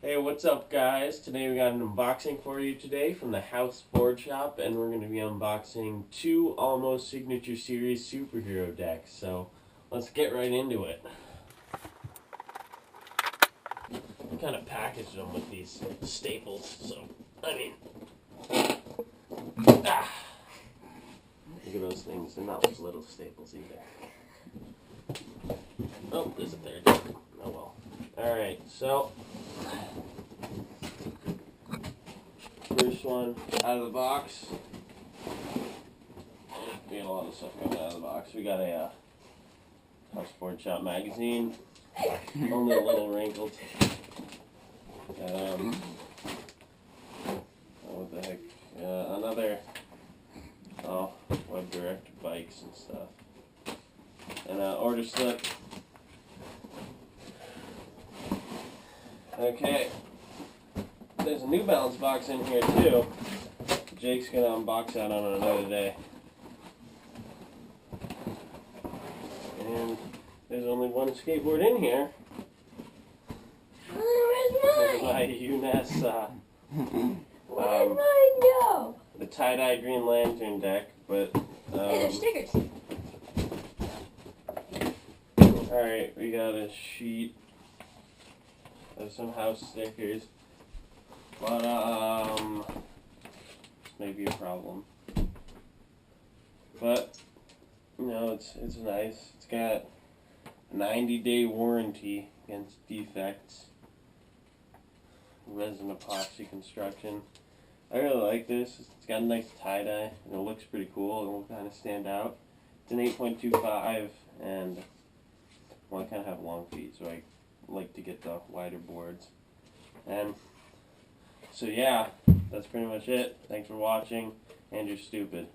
Hey, what's up guys? Today we got an unboxing for you today from the House Board Shop, and we're going to be unboxing two Almost Signature Series superhero decks. So let's get right into it. I kind of packaged them with these staples, so I mean, look at those things. They're not those little staples either. Oh, there's a third. Oh well. Alright, so first one out of the box. We got a lot of stuff coming out of the box. We got a House Board Shop magazine, only a little wrinkled. What the heck? Another web directed bikes and stuff. And order slip. Okay. There's a New Balance box in here too. Jake's gonna unbox that on another day. And there's only one skateboard in here. Where's mine? My UNES, Where'd mine go? the tie-dye Green Lantern deck, but Hey, there's stickers. alright, we got a sheet of some house stickers. But this may be a problem. But it's nice. It's got a 90-day warranty against defects. Resin epoxy construction. I really like this. It's got a nice tie-dye and it looks pretty cool. It will kind of stand out. It's an 8.25 and I kind of have long feet, so I like to get the wider boards. And so yeah, that's pretty much it. Thanks for watching, and you're stupid.